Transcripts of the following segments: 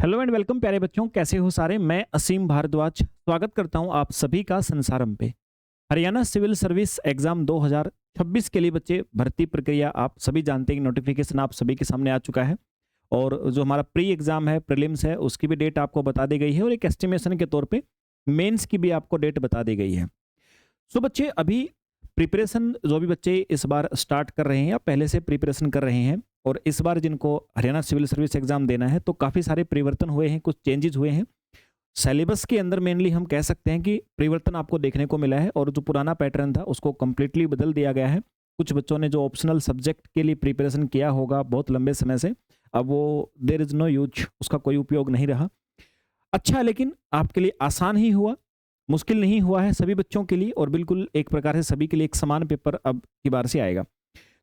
Hello and welcome प्यारे बच्चों, कैसे हो सारे। मैं असीम भारद्वाज स्वागत करता हूं आप सभी का संसारम पे। हरियाणा सिविल सर्विस एग्जाम 2026 के लिए बच्चे भर्ती प्रक्रिया आप सभी जानते हैं कि नोटिफिकेशन आप सभी के सामने आ चुका है। और जो हमारा प्री एग्जाम है, प्रीलिम्स है, उसकी भी डेट आपको बता दी गई है और एक एस्टिमेशन के तौर पे मेंस की भी आपको डेट बता दी गई है। सो बच्चे अभी प्रिपरेशन जो भी बच्चे इस बार स्टार्ट कर रहे हैं या पहले से प्रिपरेशन कर रहे हैं और इस बार जिनको हरियाणा सिविल सर्विस एग्जाम देना है, तो काफ़ी सारे परिवर्तन हुए हैं, कुछ चेंजेस हुए हैं। सिलेबस के अंदर मेनली हम कह सकते हैं कि परिवर्तन आपको देखने को मिला है और जो पुराना पैटर्न था उसको कम्प्लीटली बदल दिया गया है। कुछ बच्चों ने जो ऑप्शनल सब्जेक्ट के लिए प्रिपरेशन किया होगा बहुत लंबे समय से, अब वो देयर इज़ नो यूज, उसका कोई उपयोग नहीं रहा। अच्छा है, लेकिन आपके लिए आसान ही हुआ, मुश्किल नहीं हुआ है सभी बच्चों के लिए और बिल्कुल एक प्रकार से सभी के लिए एक समान पेपर अब की बार से आएगा।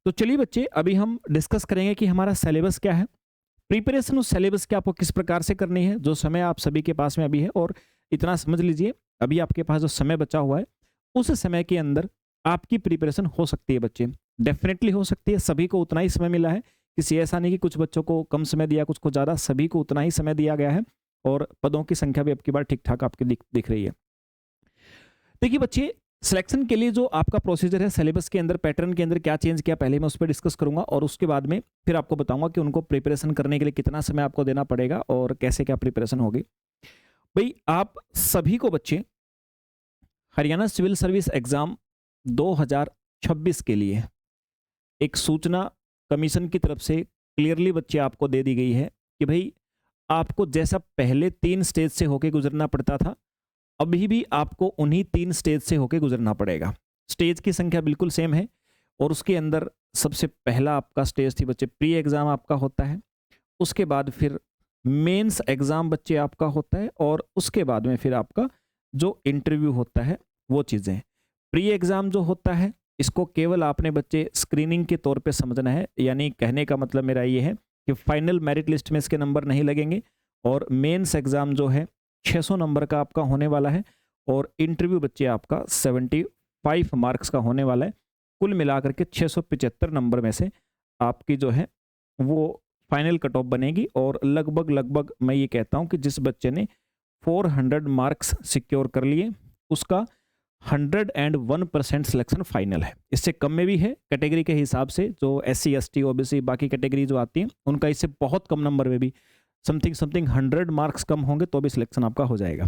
तो चलिए बच्चे, अभी हम डिस्कस करेंगे कि हमारा सिलेबस क्या है, प्रिपरेशन उस सिलेबस की आपको किस प्रकार से करनी है, जो समय आप सभी के पास में अभी है। और इतना समझ लीजिए, अभी आपके पास जो समय बचा हुआ है उस समय के अंदर आपकी प्रिपरेशन हो सकती है बच्चे, डेफिनेटली हो सकती है। सभी को उतना ही समय मिला है, किसी ऐसा नहीं कि कुछ बच्चों को कम समय दिया, कुछ को ज़्यादा, सभी को उतना ही समय दिया गया है और पदों की संख्या भी अब की बार ठीक ठाक आपकी दिख रही है। देखिए बच्चे, सिलेक्शन के लिए जो आपका प्रोसीजर है, सिलेबस के अंदर पैटर्न के अंदर क्या चेंज किया, पहले मैं उस पर डिस्कस करूंगा और उसके बाद में फिर आपको बताऊंगा कि उनको प्रिपरेशन करने के लिए कितना समय आपको देना पड़ेगा और कैसे क्या प्रिपरेशन होगी। भाई आप सभी को बच्चे हरियाणा सिविल सर्विस एग्जाम 2026 के लिए एक सूचना कमीशन की तरफ से क्लियरली बच्चे आपको दे दी गई है कि भाई आपको जैसा पहले 3 स्टेज से होके गुजरना पड़ता था, अभी भी आपको उन्हीं 3 स्टेज से होके गुजरना पड़ेगा। स्टेज की संख्या बिल्कुल सेम है और उसके अंदर सबसे पहला आपका स्टेज थी बच्चे, प्री एग्जाम आपका होता है। उसके बाद फिर मेंस एग्जाम बच्चे आपका होता है और उसके बाद में फिर आपका जो इंटरव्यू होता है वो चीज़ें। प्री एग्जाम जो होता है इसको केवल आपने बच्चे स्क्रीनिंग के तौर पे समझना है, यानी कहने का मतलब मेरा ये है कि फाइनल मेरिट लिस्ट में इसके नंबर नहीं लगेंगे। और मेंस एग्जाम जो है 600 नंबर का आपका होने वाला है और इंटरव्यू बच्चे आपका 75 मार्क्स का होने वाला है। कुल मिलाकर के 675 नंबर में से आपकी जो है वो फाइनल कट ऑफ बनेगी और लगभग लगभग मैं ये कहता हूँ कि जिस बच्चे ने 400 मार्क्स सिक्योर कर लिए उसका 101% सिलेक्शन फाइनल है। इससे कम में भी है कैटेगरी के हिसाब से, जो SC ST OBC बाकी कैटेगरी जो आती है उनका इससे बहुत कम नंबर में भी समथिंग समथिंग 100 मार्क्स कम होंगे तो भी सिलेक्शन आपका हो जाएगा।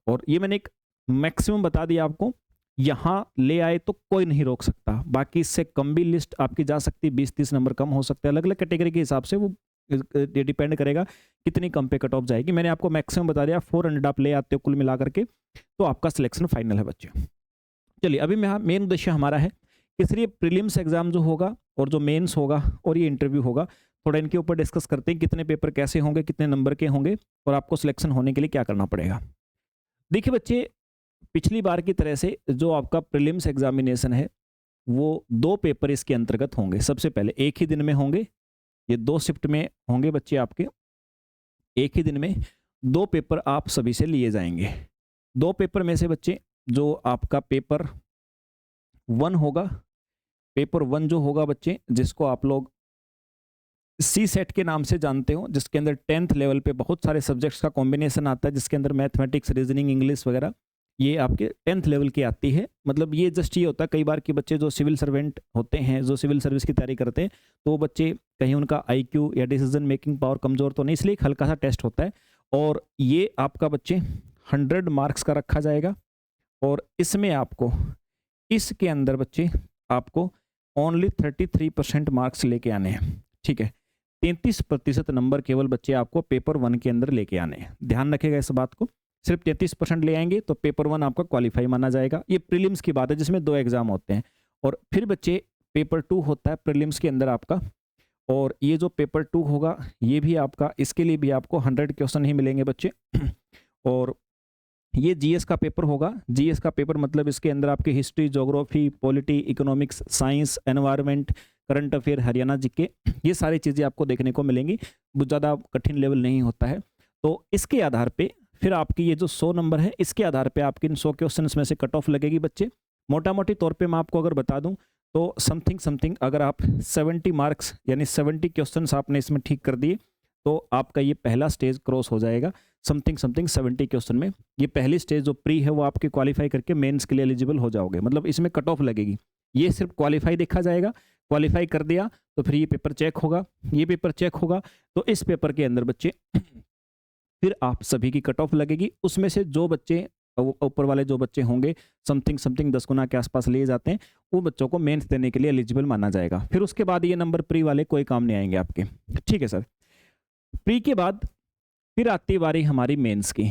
और ये मैंने एक मैक्सिमम बता दिया आपको, यहाँ ले आए तो कोई नहीं रोक सकता। बाकी इससे कम भी लिस्ट आपकी जा सकती है, 20-30 नंबर कम हो सकते हैं, अलग अलग कैटेगरी के हिसाब से वो ये डिपेंड करेगा कितनी कम पे कट ऑफ जाएगी। मैंने आपको मैक्सिमम बता दिया, 400 आप ले आते हो कुल मिला करके तो आपका सिलेक्शन फाइनल है बच्चे। चलिए, अभी मेन उद्देश्य हमारा है कि सिर्फ प्रीलिम्स एग्जाम जो होगा और जो मेंस होगा और ये इंटरव्यू होगा, थोड़ा इनके ऊपर डिस्कस करते हैं, कितने पेपर कैसे होंगे, कितने नंबर के होंगे और आपको सिलेक्शन होने के लिए क्या करना पड़ेगा। देखिए बच्चे, पिछली बार की तरह से जो आपका प्रीलिम्स एग्जामिनेशन है वो 2 पेपर इसके अंतर्गत होंगे। सबसे पहले एक ही दिन में होंगे, ये 2 शिफ्ट में होंगे बच्चे आपके। एक ही दिन में 2 पेपर आप सभी से लिए जाएंगे। 2 पेपर में से बच्चे जो आपका पेपर 1 होगा, पेपर 1 जो होगा बच्चे, जिसको आप लोग सी सेट के नाम से जानते हो, जिसके अंदर 10th लेवल पे बहुत सारे सब्जेक्ट्स का कॉम्बिनेशन आता है, जिसके अंदर मैथमेटिक्स, रीजनिंग, इंग्लिश वगैरह ये आपके 10th लेवल की आती है। मतलब ये जस्ट ये होता है, कई बार के बच्चे जो सिविल सर्वेंट होते हैं, जो सिविल सर्विस की तैयारी करते हैं, तो वो बच्चे कहीं उनका IQ या डिसीजन मेकिंग पावर कमज़ोर तो नहीं, इसलिए एक हल्का सा टेस्ट होता है। और ये आपका बच्चे 100 मार्क्स का रखा जाएगा और इसमें आपको इसके अंदर बच्चे आपको ओनली 33% मार्क्स लेके आने हैं। ठीक है, 33% नंबर केवल बच्चे आपको पेपर 1 के अंदर लेके आने हैं। ध्यान रखेगा इस बात को, सिर्फ 33% ले आएंगे तो पेपर 1 आपका क्वालिफाई माना जाएगा। ये प्रीलिम्स की बात है जिसमें 2 एग्जाम होते हैं। और फिर बच्चे पेपर 2 होता है प्रीलिम्स के अंदर आपका, और ये जो पेपर 2 होगा ये भी आपका, इसके लिए भी आपको 100 क्वेश्चन ही मिलेंगे बच्चे। और ये GS का पेपर होगा। GS का पेपर मतलब इसके अंदर आपकी history, geography, polity, economics, science, environment, current affair, Haryana GK, ये सारी चीज़ें आपको देखने को मिलेंगी। बहुत ज़्यादा कठिन लेवल नहीं होता है। तो इसके आधार पे फिर आपकी ये जो 100 नंबर है, इसके आधार पे आपकी इन 100 क्वेश्चन में से कट ऑफ लगेगी बच्चे। मोटा मोटी तौर पे मैं आपको अगर बता दूं तो समथिंग समथिंग अगर आप 70 मार्क्स यानी 70 क्वेश्चन आपने इसमें ठीक कर दिए तो आपका ये पहला स्टेज क्रॉस हो जाएगा समथिंग 70 क्वेश्चन में। ये पहली स्टेज जो प्री है वो आपके क्वालिफाई करके मेंस के लिए एलिजिबल हो जाओगे, मतलब इसमें कट ऑफ लगेगी। ये सिर्फ क्वालिफाई देखा जाएगा, क्वालिफाई कर दिया तो फिर ये पेपर चेक होगा, ये पेपर चेक होगा, तो इस पेपर के अंदर बच्चे फिर आप सभी की कट ऑफ लगेगी। उसमें से जो बच्चे ऊपर वाले जो बच्चे होंगे समथिंग 10 गुना के आसपास लिए जाते हैं, वो बच्चों को मेंस देने के लिए एलिजिबल माना जाएगा। फिर उसके बाद ये नंबर प्री वाले कोई काम नहीं आएंगे आपके, ठीक है सर। प्री के बाद फिर आती बारी हमारी मेंस की।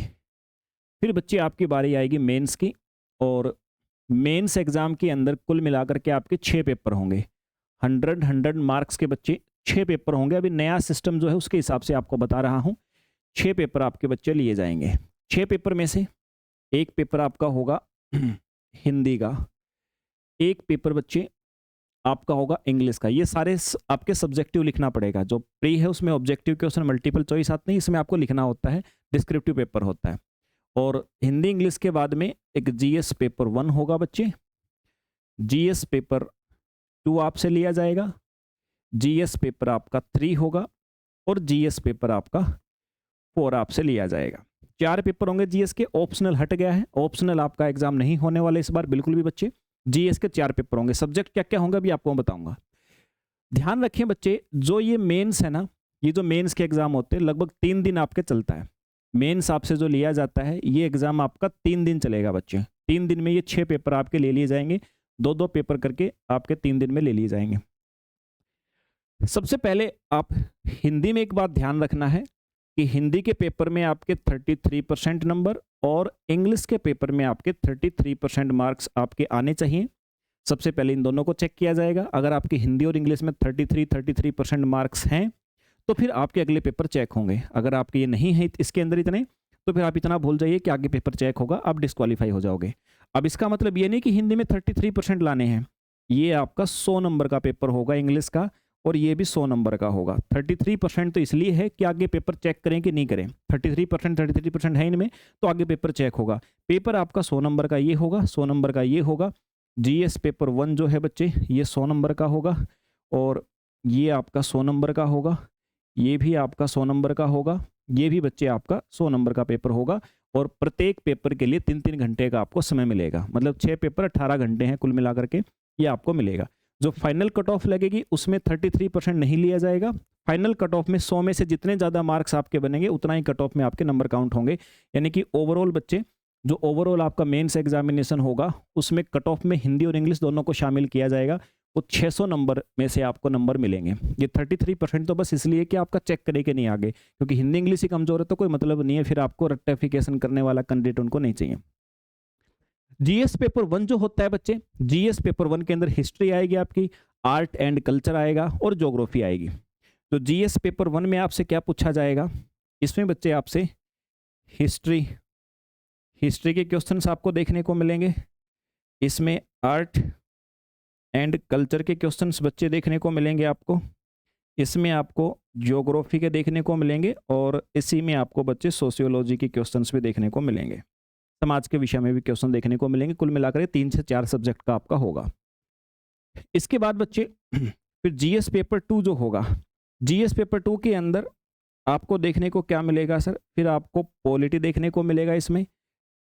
फिर बच्चे आपकी बारी आएगी मेंस की, और मेंस एग्जाम के अंदर कुल मिलाकर के आपके 6 पेपर होंगे। 100 मार्क्स के बच्चे 6 पेपर होंगे। अभी नया सिस्टम जो है उसके हिसाब से आपको बता रहा हूँ। 6 पेपर आपके बच्चे लिए जाएंगे। 6 पेपर में से एक पेपर आपका होगा हिंदी का, एक पेपर बच्चे आपका होगा इंग्लिश का। ये सारे आपके सब्जेक्टिव लिखना पड़ेगा। जो प्री है उसमें ऑब्जेक्टिव क्वेश्चन मल्टीपल चॉइस आते हैं, इसमें आपको लिखना होता है, डिस्क्रिप्टिव पेपर होता है। और हिंदी इंग्लिश के बाद में एक जीएस पेपर 1 होगा बच्चे, जीएस पेपर 2 आपसे लिया जाएगा, जीएस पेपर आपका 3 होगा, और जीएस पेपर आपका 4 आपसे लिया जाएगा। 4 पेपर होंगे जीएस के। ऑप्शनल हट गया है, ऑप्शनल आपका एग्जाम नहीं होने वाला इस बार बिल्कुल भी बच्चे। जीएस के 4 पेपर होंगे। सब्जेक्ट क्या क्या होंगे अभी आपको बताऊंगा। ध्यान रखें बच्चे, जो ये मेंस है ना, ये जो मेंस के एग्जाम होते हैं लगभग 3 दिन आपके चलता है। मेंस आपसे जो लिया जाता है ये एग्जाम आपका 3 दिन चलेगा बच्चे। 3 दिन में ये 6 पेपर आपके ले लिए जाएंगे, 2-2 पेपर करके आपके 3 दिन में ले लिए जाएंगे। सबसे पहले आप हिंदी में एक बात ध्यान रखना है कि हिंदी के पेपर में आपके 33% नंबर और इंग्लिश के पेपर में आपके 33% मार्क्स आपके आने चाहिए। सबसे पहले इन दोनों को चेक किया जाएगा। अगर आपके हिंदी और इंग्लिश में 33% मार्क्स हैं तो फिर आपके अगले पेपर चेक होंगे। अगर आपके ये नहीं है इसके अंदर इतने, तो फिर आप इतना भूल जाइए कि आगे पेपर चेक होगा, आप डिस्क्वालीफाई हो जाओगे। अब इसका मतलब ये नहीं कि हिंदी में 33% लाने हैं। ये आपका 100 नंबर का पेपर होगा इंग्लिश का, और ये भी 100 नंबर का होगा। 33% तो इसलिए है कि आगे पेपर चेक करें कि नहीं करें। 33% है इनमें, तो आगे पेपर चेक होगा। पेपर आपका 100 नंबर का ये होगा, 100 नंबर का ये होगा। जीएस पेपर 1 जो है बच्चे ये 100 नंबर का होगा, और ये आपका 100 नंबर का होगा, ये भी आपका 100 नंबर का होगा, ये भी बच्चे आपका 100 नंबर का पेपर होगा। और प्रत्येक पेपर के लिए 3-3 घंटे का आपको समय मिलेगा, मतलब 6 पेपर 18 घंटे हैं कुल मिलाकर के, ये आपको मिलेगा। जो फाइनल कट ऑफ लगेगी उसमें 33% नहीं लिया जाएगा। फाइनल कट ऑफ में 100 में से जितने ज़्यादा मार्क्स आपके बनेंगे उतना ही कट ऑफ में आपके नंबर काउंट होंगे। यानी कि ओवरऑल बच्चे, जो ओवरऑल आपका मेंस एग्जामिनेशन होगा उसमें कट ऑफ में हिंदी और इंग्लिश दोनों को शामिल किया जाएगा। वो 600 नंबर में से आपको नंबर मिलेंगे। ये 33% तो बस इसलिए कि आपका चेक करे कि नहीं आगे, क्योंकि हिंदी इंग्लिश ही कमजोर है तो कोई मतलब नहीं है, फिर आपको रेक्टिफिकेशन करने वाला कैंडिडेट उनको नहीं चाहिए। जीएस पेपर 1 जो होता है बच्चे, जीएस पेपर 1 के अंदर हिस्ट्री आएगी आपकी, आर्ट एंड कल्चर आएगा और ज्योग्राफी आएगी। तो जीएस पेपर 1 में आपसे क्या पूछा जाएगा, इसमें बच्चे आपसे हिस्ट्री के क्वेश्चंस आपको देखने को मिलेंगे। इसमें आर्ट एंड कल्चर के क्वेश्चंस बच्चे देखने को मिलेंगे आपको। इसमें आपको ज्योग्राफी के देखने को मिलेंगे, और इसी में आपको बच्चे सोशियोलॉजी के क्वेश्चंस भी देखने को मिलेंगे। समाज के विषय में भी क्वेश्चन देखने को मिलेंगे। कुल मिलाकर 3 से 4 सब्जेक्ट का आपका होगा। इसके बाद बच्चे फिर जीएस पेपर 2 जो होगा, जीएस पेपर 2 के अंदर आपको देखने को क्या मिलेगा सर, फिर आपको पॉलिटी देखने को मिलेगा, इसमें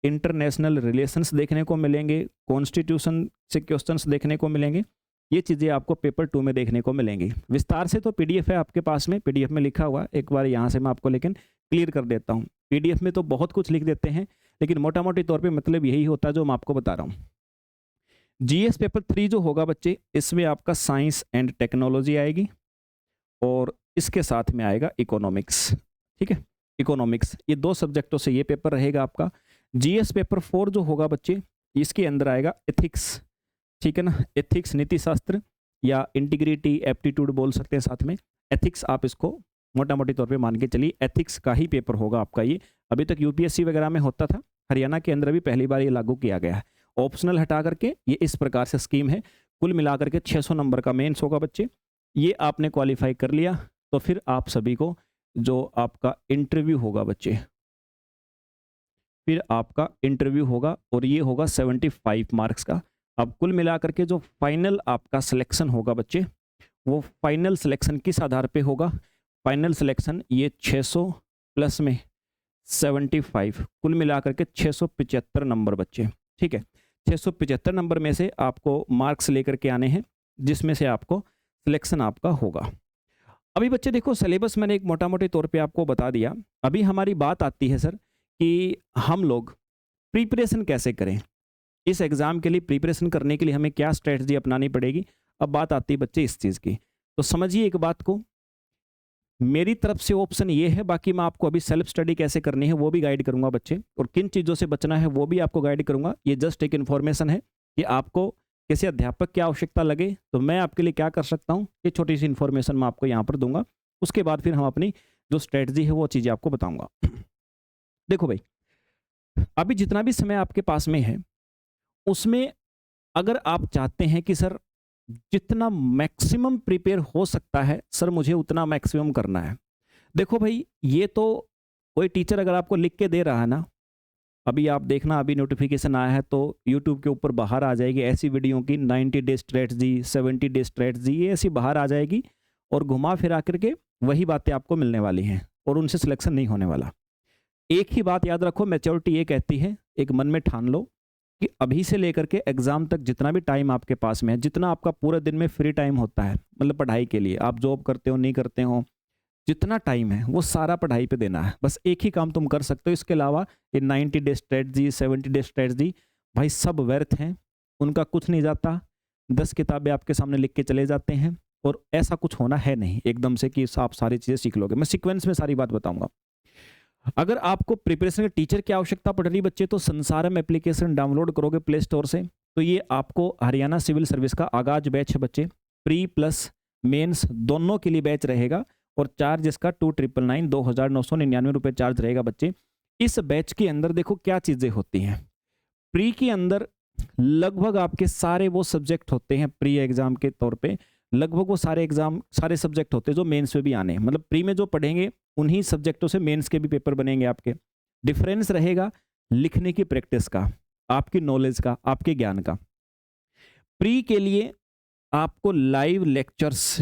इंटरनेशनल रिलेशंस देखने को मिलेंगे, कॉन्स्टिट्यूशन से क्वेश्चंस देखने को मिलेंगे। ये चीज़ें आपको पेपर 2 में देखने को मिलेंगी। विस्तार से तो पीडीएफ है आपके पास में, पीडीएफ में लिखा हुआ, एक बार यहाँ से मैं आपको लेकिन क्लियर कर देता हूँ। पीडीएफ में तो बहुत कुछ लिख देते हैं, लेकिन मोटा मोटी तौर पे मतलब यही होता है जो मैं आपको बता रहा हूँ। जीएस पेपर 3 जो होगा बच्चे, इसमें आपका साइंस एंड टेक्नोलॉजी आएगी, और इसके साथ में आएगा इकोनॉमिक्स। ठीक है, इकोनॉमिक्स, ये 2 सब्जेक्टों से ये पेपर रहेगा आपका। जीएस पेपर 4 जो होगा बच्चे, इसके अंदर आएगा एथिक्स। ठीक है ना, एथिक्स नीति शास्त्र या इंटीग्रिटी एप्टीट्यूड बोल सकते हैं साथ में। एथिक्स आप इसको मोटा मोटी तौर पे मान के चलिए, एथिक्स का ही पेपर होगा आपका ये। अभी तक यूपीएससी वगैरह में होता था, हरियाणा के अंदर भी पहली बार ये लागू किया गया है। ऑप्शनल हटा करके ये इस प्रकार से स्कीम है। कुल मिलाकर के 600 नंबर का मेंस होगा बच्चे। ये आपने क्वालिफाई कर लिया तो फिर आप सभी को जो आपका इंटरव्यू होगा बच्चे, फिर आपका इंटरव्यू होगा, और ये होगा 75 मार्क्स का। अब कुल मिलाकर के जो फाइनल आपका सिलेक्शन होगा बच्चे, वो फाइनल सिलेक्शन किस आधार पे होगा, फाइनल सिलेक्शन ये 600 प्लस में 75, कुल मिलाकर के 675 नंबर बच्चे। ठीक है, 675 नंबर में से आपको मार्क्स लेकर के आने हैं, जिसमें से आपको सिलेक्शन आपका होगा। अभी बच्चे देखो, सिलेबस मैंने एक मोटा मोटे तौर पे आपको बता दिया। अभी हमारी बात आती है सर कि हम लोग प्रिपरेशन कैसे करें, इस एग्ज़ाम के लिए प्रिपरेशन करने के लिए हमें क्या स्ट्रेटजी अपनानी पड़ेगी। अब बात आती है बच्चे इस चीज़ की, तो समझिए एक बात को, मेरी तरफ से ऑप्शन ये है, बाकी मैं आपको अभी सेल्फ स्टडी कैसे करनी है वो भी गाइड करूंगा बच्चे, और किन चीज़ों से बचना है वो भी आपको गाइड करूंगा। ये जस्ट एक इन्फॉर्मेशन है कि आपको किसी अध्यापक की आवश्यकता लगे तो मैं आपके लिए क्या कर सकता हूँ, ये छोटी सी इन्फॉर्मेशन मैं आपको यहाँ पर दूंगा। उसके बाद फिर हम अपनी जो स्ट्रेटजी है वो चीज़ें आपको बताऊंगा। देखो भाई, अभी जितना भी समय आपके पास में है उसमें अगर आप चाहते हैं कि सर जितना मैक्सिमम प्रिपेयर हो सकता है सर मुझे उतना मैक्सिमम करना है। देखो भाई, ये तो कोई टीचर अगर आपको लिख के दे रहा है ना, अभी आप देखना, अभी नोटिफिकेशन आया है तो यूट्यूब के ऊपर बाहर आ जाएगी ऐसी वीडियो की 90 डे स्ट्रेटजी, 70 डे स्ट्रेटजी, ये ऐसी बाहर आ जाएगी और घुमा फिरा करके वही बातें आपको मिलने वाली हैं और उनसे सिलेक्शन नहीं होने वाला। एक ही बात याद रखो, मैच्योरिटी ये कहती है, एक मन में ठान लो कि अभी से लेकर के एग्जाम तक जितना भी टाइम आपके पास में है, जितना आपका पूरे दिन में फ्री टाइम होता है, मतलब पढ़ाई के लिए, आप जॉब करते हो नहीं करते हो, जितना टाइम है वो सारा पढ़ाई पे देना है। बस एक ही काम तुम कर सकते हो, इसके अलावा ये 90 डे स्ट्रेटजी, 70 डे स्ट्रेटजी भाई सब व्यर्थ हैं, उनका कुछ नहीं जाता। 10 किताबें आपके सामने लिख के चले जाते हैं और ऐसा कुछ होना है नहीं एकदम से कि आप सारी चीज़ें सीख लोगे। मैं सीक्वेंस में सारी बात बताऊंगा। अगर आपको प्रिपरेशन के टीचर की आवश्यकता पड़ रही बच्चे, तो संसारम एप्लीकेशन डाउनलोड करोगे प्ले स्टोर से, तो ये आपको हरियाणा सिविल सर्विस का आगाज बैच है बच्चे, प्री प्लस मेंस दोनों के लिए बैच रहेगा और चार्ज इसका 2999 2,999 रुपये चार्ज रहेगा बच्चे। इस बैच के अंदर देखो क्या चीज़ें होती हैं। प्री के अंदर लगभग आपके सारे वो सब्जेक्ट होते हैं, प्री एग्जाम के तौर पे लगभग वो सारे सब्जेक्ट होते हैं जो मेंस में भी आने हैं। मतलब प्री में जो पढ़ेंगे उन्हीं सब्जेक्टों से मेंस के भी पेपर बनेंगे आपके। डिफरेंस रहेगा लिखने की प्रैक्टिस का, आपकी नॉलेज का, आपके ज्ञान का। प्री के लिए आपको लाइव लेक्चर्स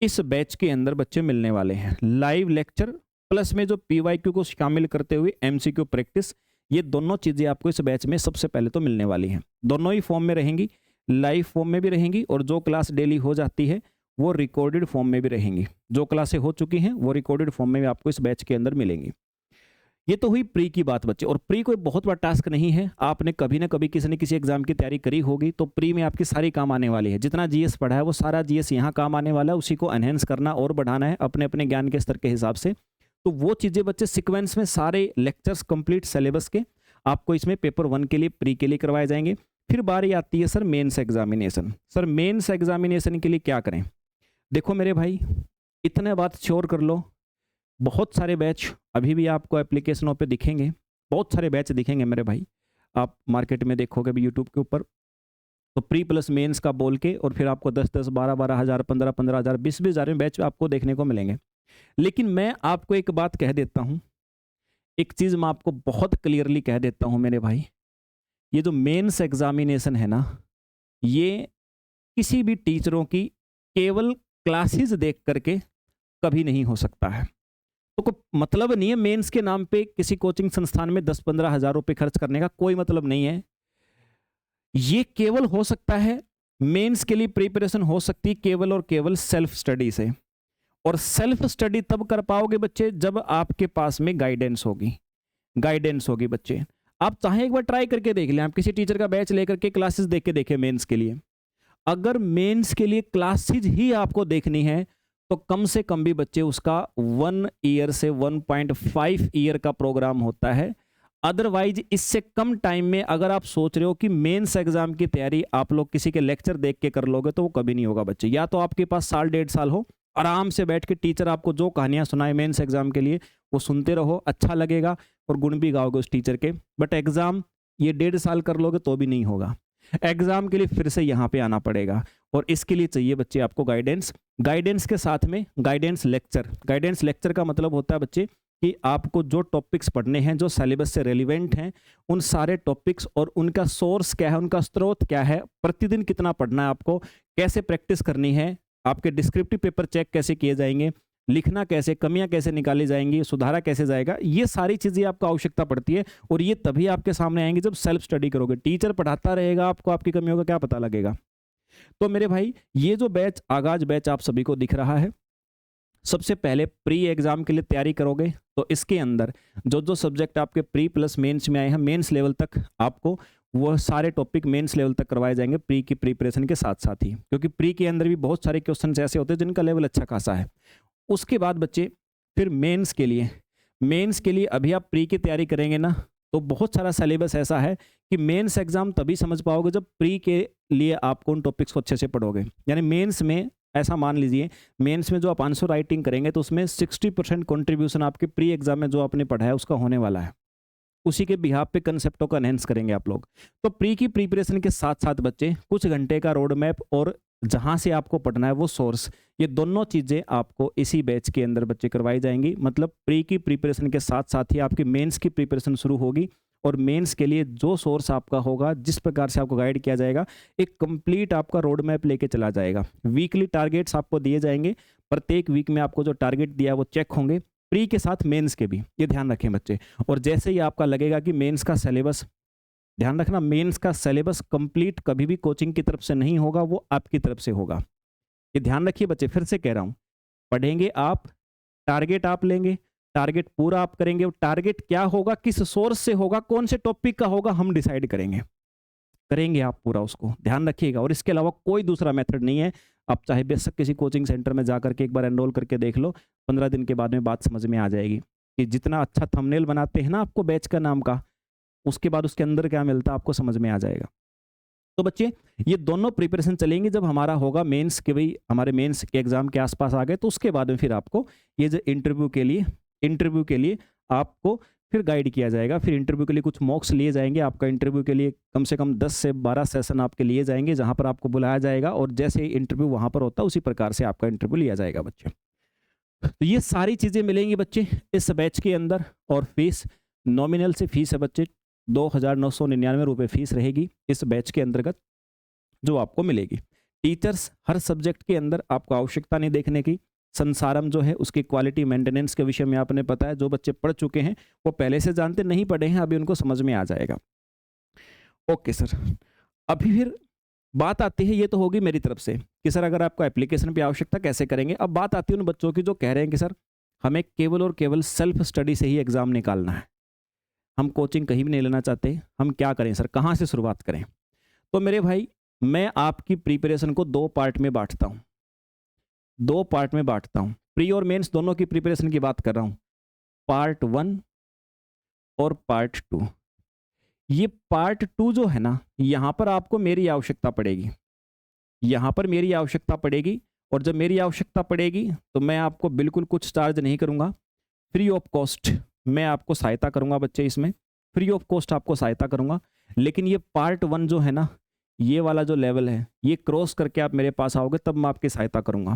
इस बैच के अंदर बच्चे मिलने वाले हैं। लाइव लेक्चर प्लस में जो पीवाईक्यू को शामिल करते हुए एमसीक्यू प्रैक्टिस, ये दोनों चीज़ें आपको इस बैच में सबसे पहले तो मिलने वाली हैं। दोनों ही फॉर्म में रहेंगी, लाइव फॉर्म में भी रहेंगी और जो क्लास डेली हो जाती है वो रिकॉर्डेड फॉर्म में भी रहेंगी। जो क्लासें हो चुकी हैं वो रिकॉर्डेड फॉर्म में भी आपको इस बैच के अंदर मिलेंगी। ये तो हुई प्री की बात बच्चे। और प्री कोई बहुत बड़ा टास्क नहीं है, आपने कभी ना कभी किसी न किसी एग्जाम की तैयारी करी होगी, तो प्री में आपकी सारी काम आने वाली है। जितना जीएस पढ़ा है वो सारा जीएस यहाँ काम आने वाला है, उसी को एनहेंस करना और बढ़ाना है अपने अपने ज्ञान के स्तर के हिसाब से। तो वो चीज़ें बच्चे सीक्वेंस में सारे लेक्चर्स कंप्लीट सिलेबस के आपको इसमें पेपर 1 के लिए, प्री के लिए करवाए जाएंगे। फिर बारी आती है sir mains examination. Sir mains examination के लिए क्या करें? देखो मेरे भाई, इतने बात श्योर कर लो, बहुत सारे बैच अभी भी आपको एप्लीकेशनों पे दिखेंगे, बहुत सारे बैच दिखेंगे मेरे भाई। आप मार्केट में देखोगे भी यूट्यूब के ऊपर, तो प्री प्लस मेंस का बोल के और फिर आपको 10-10, 12-12 हज़ार, 15-15 हज़ार, 20-20 हज़ार में बैच आपको देखने को मिलेंगे। लेकिन मैं आपको एक बात कह देता हूँ, एक चीज़ मैं आपको बहुत क्लियरली कह देता हूँ मेरे भाई, ये जो मेंस एग्जामिनेशन है ना, ये किसी भी टीचरों की केवल क्लासेस देख करके कभी नहीं हो सकता है। तो कोई मतलब नहीं है मेंस के नाम पे किसी कोचिंग संस्थान में 10-15 हज़ार रुपये खर्च करने का, कोई मतलब नहीं है। ये केवल हो सकता है, मेंस के लिए प्रिपरेशन हो सकती है केवल और केवल सेल्फ स्टडी से। और सेल्फ स्टडी तब कर पाओगे बच्चे जब आपके पास में गाइडेंस होगी। गाइडेंस होगी बच्चे। आप चाहे एक बार ट्राई करके देख लें, आप किसी टीचर का बैच लेकर के क्लासेस देख के देखें मेंस के लिए। अगर मेंस के लिए क्लासेज ही आपको देखनी है तो कम से कम भी बच्चे उसका 1 ईयर से 1.5 ईयर का प्रोग्राम होता है। अदरवाइज इससे कम टाइम में अगर आप सोच रहे हो कि मेंस एग्जाम की तैयारी आप लोग किसी के लेक्चर देख के कर लोगे तो वो कभी नहीं होगा बच्चे। या तो आपके पास साल 1.5 साल हो, आराम से बैठ के टीचर आपको जो कहानियां सुनाए मेंस एग्जाम के लिए वो सुनते रहो, अच्छा लगेगा और गुण भी गाओगे उस टीचर के। बट एग्जाम ये 1.5 साल कर लोगे तो भी नहीं होगा। एग्जाम के लिए फिर से यहाँ पे आना पड़ेगा और इसके लिए चाहिए बच्चे आपको गाइडेंस। गाइडेंस के साथ में गाइडेंस लेक्चर। गाइडेंस लेक्चर का मतलब होता है बच्चे कि आपको जो टॉपिक्स पढ़ने हैं, जो सिलेबस से रेलिवेंट हैं, उन सारे टॉपिक्स और उनका सोर्स क्या है, उनका स्रोत क्या है, प्रतिदिन कितना पढ़ना है आपको, कैसे प्रैक्टिस करनी है, आपके डिस्क्रिप्टिव पेपर चेक कैसे किए जाएंगे, लिखना कैसे, कमियां कैसे निकाली जाएंगी, सुधारा कैसे जाएगा, ये सारी चीज़ें आपको आवश्यकता पड़ती है। और ये तभी आपके सामने आएंगी जब सेल्फ स्टडी करोगे। टीचर पढ़ाता रहेगा, आपको आपकी कमियों का क्या पता लगेगा। तो मेरे भाई, ये जो बैच, आगाज बैच आप सभी को दिख रहा है, सबसे पहले प्री एग्जाम के लिए तैयारी करोगे तो इसके अंदर जो जो सब्जेक्ट आपके प्री प्लस मेंस में आए हैं, मेंस लेवल तक आपको वो सारे टॉपिक मेंस लेवल तक करवाए जाएंगे प्री की प्रिपरेशन के साथ साथ ही, क्योंकि प्री के अंदर भी बहुत सारे क्वेश्चन ऐसे होते हैं जिनका लेवल अच्छा खासा है। उसके बाद बच्चे फिर मेंस के लिए अभी आप प्री की तैयारी करेंगे ना, तो बहुत सारा सिलेबस ऐसा है कि मेंस एग्जाम तभी समझ पाओगे जब प्री के लिए आप उन टॉपिक्स को अच्छे से पढ़ोगे। यानी मेंस में ऐसा मान लीजिए, मेंस में जो आप आंसर राइटिंग करेंगे तो उसमें 60% कंट्रीब्यूशन आपके प्री एग्जाम में जो आपने पढ़ा है उसका होने वाला है। उसी के बिहाफ पे कंसेप्टों का एनहेंस करेंगे आप लोग। तो प्री की प्रिपरेशन के साथ साथ बच्चे कुछ घंटे का रोड मैप और जहां से आपको पढ़ना है वो सोर्स, ये दोनों चीजें आपको इसी बैच के अंदर बच्चे करवाई जाएंगी। मतलब प्री की प्रिपरेशन के साथ साथ ही आपकी मेंस की प्रिपरेशन शुरू होगी, और मेंस के लिए जो सोर्स आपका होगा, जिस प्रकार से आपको गाइड किया जाएगा, एक कंप्लीट आपका रोड मैप लेके चला जाएगा। वीकली टारगेट्स आपको दिए जाएंगे, प्रत्येक वीक में आपको जो टारगेट दिया वो चेक होंगे, प्री के साथ मेंस के भी, ये ध्यान रखें बच्चे। और जैसे ही आपका लगेगा कि मेंस का सिलेबस, ध्यान रखना, मेंस का सिलेबस कंप्लीट कभी भी कोचिंग की तरफ से नहीं होगा, वो आपकी तरफ से होगा। ये ध्यान रखिए बच्चे, फिर से कह रहा हूं, पढ़ेंगे आप, टारगेट आप लेंगे, टारगेट पूरा आप करेंगे। और टारगेट क्या होगा, किस सोर्स से होगा, कौन से टॉपिक का होगा, हम डिसाइड करेंगे आप पूरा उसको, ध्यान रखिएगा। और इसके अलावा कोई दूसरा मेथड नहीं है। आप चाहे बेशक किसी कोचिंग सेंटर में जाकर के एक बार एनरोल करके देख लो, 15 दिन के बाद में बात समझ में आ जाएगी कि जितना अच्छा थंबनेल बनाते हैं ना आपको बैच का नाम का, उसके बाद उसके अंदर क्या मिलता है आपको समझ में आ जाएगा। तो बच्चे, ये दोनों प्रिपरेशन चलेंगे जब हमारा होगा मेंस के, भाई हमारे मेंस के एग्जाम के आसपास आ गए, तो उसके बाद में फिर आपको ये जो इंटरव्यू के लिए आपको फिर गाइड किया जाएगा। फिर इंटरव्यू के लिए कुछ मॉक्स लिए जाएंगे, आपका इंटरव्यू के लिए कम से कम 10 से 12 सेशन आपके लिए जाएंगे, जहां पर आपको बुलाया जाएगा, और जैसे इंटरव्यू वहां पर होता है उसी प्रकार से आपका इंटरव्यू लिया जाएगा बच्चे। तो ये सारी चीज़ें मिलेंगी बच्चे इस बैच के अंदर। और फीस, नॉमिनल से फीस है बच्चे 2,999 रुपये फीस रहेगी इस बैच के अंतर्गत जो आपको मिलेगी। टीचर्स हर सब्जेक्ट के अंदर आपको आवश्यकता नहीं देखने की। संसारम जो है उसकी क्वालिटी मेंटेनेंस के विषय में आपने पता है, जो बच्चे पढ़ चुके हैं वो पहले से जानते, नहीं पढ़े हैं अभी उनको समझ में आ जाएगा। ओके सर, अभी फिर बात आती है, ये तो होगी मेरी तरफ से कि सर अगर आपको एप्लीकेशन की आवश्यकता कैसे करेंगे। अब बात आती है उन बच्चों की जो कह रहे हैं कि सर हमें केवल और केवल सेल्फ स्टडी से ही एग्जाम निकालना है, हम कोचिंग कहीं भी नहीं लेना चाहते, हम क्या करें सर, कहाँ से शुरुआत करें। तो मेरे भाई, मैं आपकी प्रिपरेशन को दो पार्ट में बांटता हूँ, प्री और मेंस दोनों की प्रिपरेशन की बात कर रहा हूँ, पार्ट 1 और पार्ट 2। ये पार्ट 2 जो है ना, यहाँ पर आपको मेरी आवश्यकता पड़ेगी, और जब मेरी आवश्यकता पड़ेगी तो मैं आपको बिल्कुल कुछ चार्ज नहीं करूँगा, फ्री ऑफ कॉस्ट मैं आपको सहायता करूँगा बच्चे, इसमें फ्री ऑफ कॉस्ट आपको सहायता करूँगा। लेकिन ये पार्ट 1 जो है ना, ये वाला जो लेवल है, ये क्रॉस करके आप मेरे पास आओगे तब मैं आपकी सहायता करूँगा।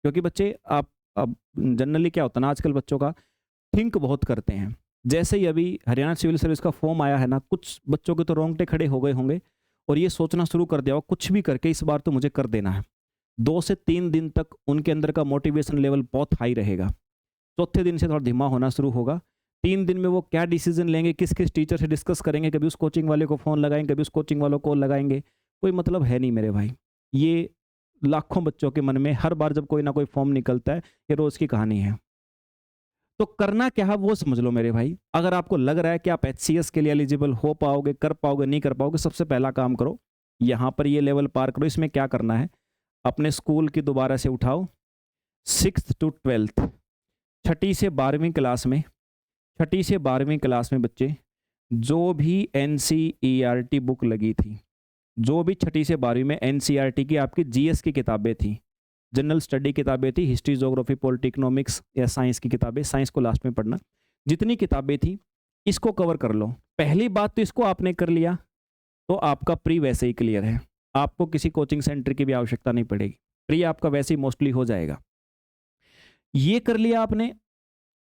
क्योंकि बच्चे आप, अब जनरली क्या होता है ना, आजकल बच्चों का थिंक बहुत करते हैं। जैसे ही अभी हरियाणा सिविल सर्विस का फॉर्म आया है ना, कुछ बच्चों के तो रोंगटे खड़े हो गए होंगे और ये सोचना शुरू कर दिया हो कुछ भी करके इस बार तो मुझे कर देना है। 2 से 3 दिन तक उनके अंदर का मोटिवेशन लेवल बहुत हाई रहेगा, चौथे दिन से थोड़ा धीमा होना शुरू होगा। 3 दिन में वो क्या डिसीजन लेंगे, किस किस टीचर से डिस्कस करेंगे, कभी उस कोचिंग वाले को फ़ोन लगाएंगे, कभी उस कोचिंग वालों को लगाएंगे, कोई मतलब है नहीं मेरे भाई। ये लाखों बच्चों के मन में हर बार जब कोई ना कोई फॉर्म निकलता है, ये रोज़ की कहानी है। तो करना क्या है वो समझ लो मेरे भाई। अगर आपको लग रहा है कि आप HCS के लिए एलिजिबल हो पाओगे, कर पाओगे, नहीं कर पाओगे, सबसे पहला काम करो, यहाँ पर ये लेवल पार करो। इसमें क्या करना है, अपने स्कूल की दोबारा से उठाओ 6th to 12th, 6ठी से 12वीं क्लास में बच्चे जो भी NCERT बुक लगी थी, जो भी 6ठी से 12वीं में NCERT की आपकी GS की किताबें थी, जनरल स्टडी किताबें थी, हिस्ट्री, ज्योग्राफी, पॉलिटी, इकोनॉमिक्स या साइंस की किताबें, साइंस को लास्ट में पढ़ना, जितनी किताबें थी इसको कवर कर लो। पहली बात तो इसको आपने कर लिया तो आपका प्री वैसे ही क्लियर है, आपको किसी कोचिंग सेंटर की भी आवश्यकता नहीं पड़ेगी, प्री आपका वैसे ही मोस्टली हो जाएगा। ये कर लिया आपने,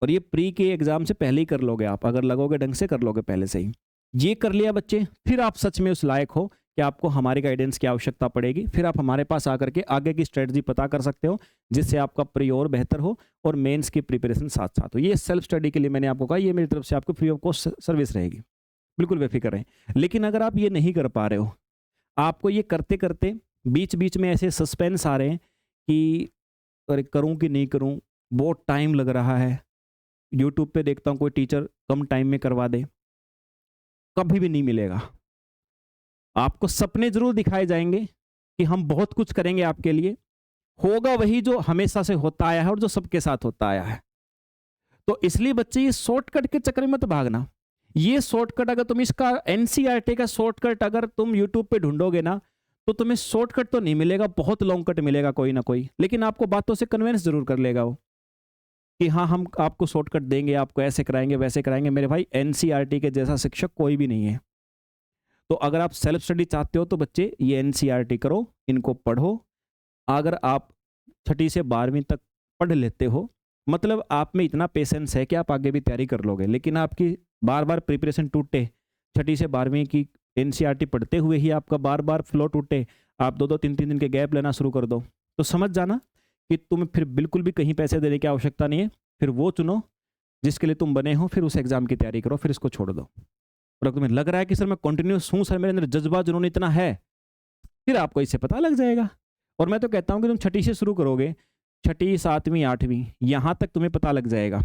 और ये प्री के एग्जाम से पहले ही कर लोगे आप, अगर लगोगे ढंग से कर लोगे पहले से ही। ये कर लिया बच्चे, फिर आप सच में उस लायक हो कि आपको हमारी गाइडेंस की आवश्यकता पड़ेगी, फिर आप हमारे पास आकर के आगे की स्ट्रेटजी पता कर सकते हो, जिससे आपका प्री और बेहतर हो और मेंस की प्रिपरेशन साथ साथ हो। ये सेल्फ स्टडी के लिए मैंने आपको कहा, ये मेरी तरफ से आपको फ्री ऑफ कॉस्ट सर्विस रहेगी, बिल्कुल बेफिक्र रहें। लेकिन अगर आप ये नहीं कर पा रहे हो, आपको ये करते करते बीच बीच में ऐसे सस्पेंस आ रहे हैं कि अरे करूं कि नहीं करूं, बहुत टाइम लग रहा है, यूट्यूब पे देखता हूं कोई टीचर कम टाइम में करवा दे, कभी भी नहीं मिलेगा। आपको सपने जरूर दिखाए जाएंगे कि हम बहुत कुछ करेंगे आपके लिए, होगा वही जो हमेशा से होता आया है और जो सबके साथ होता आया है। तो इसलिए बच्चे ये शॉर्टकट के चक्कर में मत भागना। ये शॉर्टकट अगर तुम इसका एनसीईआरटी का शॉर्टकट अगर तुम यूट्यूब पे ढूंढोगे ना, तो तुम्हें शॉर्टकट तो नहीं मिलेगा, बहुत लॉन्ग कट मिलेगा कोई ना कोई, लेकिन आपको बातों से कन्विंस जरूर कर लेगा वो कि हाँ हम आपको शॉर्टकट देंगे, आपको ऐसे कराएंगे वैसे कराएंगे। मेरे भाई एनसीईआरटी के जैसा शिक्षक कोई भी नहीं है। तो अगर आप सेल्फ स्टडी चाहते हो तो बच्चे ये एनसीईआरटी करो, इनको पढ़ो। अगर आप 6ठी से 12वीं तक पढ़ लेते हो, मतलब आप में इतना पेशेंस है कि आप आगे भी तैयारी कर लोगे। लेकिन आपकी बार बार प्रिपरेशन टूटे, 6ठी से 12वीं की एनसीईआरटी पढ़ते हुए ही आपका बार बार फ्लो टूटे, आप 2-2 3-3 दिन के गैप लेना शुरू कर दो, तो समझ जाना कि तुम्हें फिर बिल्कुल भी कहीं पैसे देने की आवश्यकता नहीं है। फिर वो चुनो जिसके लिए तुम बने हो, फिर उस एग्जाम की तैयारी करो, फिर इसको छोड़ दो। और अगर तुम्हें लग रहा है कि सर मैं कंटिन्यूस हूँ, सर मेरे अंदर जज्बा जुनून इतना है, फिर आपको इससे पता लग जाएगा। और मैं तो कहता हूँ कि तुम 6ठी से शुरू करोगे, 6ठी 7वीं 8वीं यहाँ तक तुम्हें पता लग जाएगा।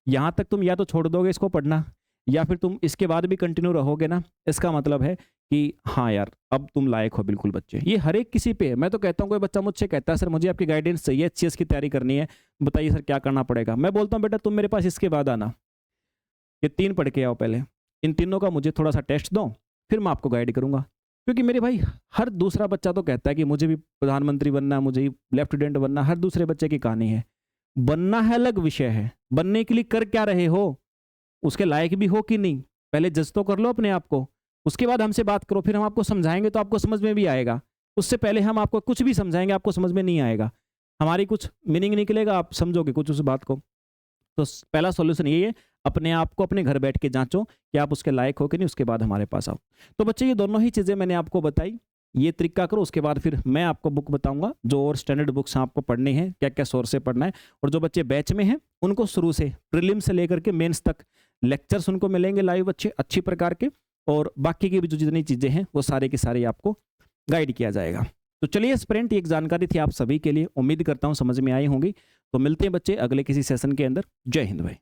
यहाँ तक तुम या तो छोड़ दोगे इसको पढ़ना, या फिर तुम इसके बाद भी कंटिन्यू रहोगे ना, इसका मतलब है कि हाँ यार अब तुम लायक हो बिल्कुल बच्चे। ये हर एक किसी पे है। मैं तो कहता हूँ कोई बच्चा मुझसे कहता है सर मुझे आपकी गाइडेंस चाहिए, एचसीएस की तैयारी करनी है, बताइए सर क्या करना पड़ेगा। मैं बोलता हूँ बेटा तुम मेरे पास इसके बाद आना, ये 3 पढ़ के आओ पहले, इन तीनों का मुझे थोड़ा सा टेस्ट दो, फिर मैं आपको गाइड करूंगा। क्योंकि मेरे भाई हर दूसरा बच्चा तो कहता है कि मुझे भी प्रधानमंत्री बनना है, मुझे ही लेफ्टिनेंट बनना, हर दूसरे बच्चे की कहानी है। बनना है अलग विषय है, बनने के लिए कर क्या रहे हो, उसके लायक भी हो कि नहीं, पहले जज तो कर लो अपने आप को, उसके बाद हमसे बात करो, फिर हम आपको समझाएंगे तो आपको समझ में भी आएगा। उससे पहले हम आपको कुछ भी समझाएंगे आपको समझ में नहीं आएगा, हमारी कुछ मीनिंग निकलेगा, आप समझोगे कुछ उस बात को। तो पहला सॉल्यूशन यही है, अपने आप को अपने घर बैठ के जांचो कि आप उसके लायक हो कि नहीं, उसके बाद हमारे पास आओ। तो बच्चे ये दोनों ही चीज़ें मैंने आपको बताई, ये तरीका करो। उसके बाद फिर मैं आपको बुक बताऊंगा जो और स्टैंडर्ड बुक्स आपको पढ़नी है, क्या क्या सोर्स से पढ़ना है। और जो बच्चे बैच में हैं उनको शुरू से प्रीलिम से लेकर के मेंस तक लेक्चर्स उनको मिलेंगे लाइव अच्छी प्रकार के, और बाकी की भी जो जितनी चीज़ें हैं वो सारे की सारी आपको गाइड किया जाएगा। तो चलिए स्प्रेंट, एक जानकारी थी आप सभी के लिए, उम्मीद करता हूँ समझ में आई होंगी। तो मिलते हैं बच्चे अगले किसी सेशन के अंदर। जय हिंद भाई।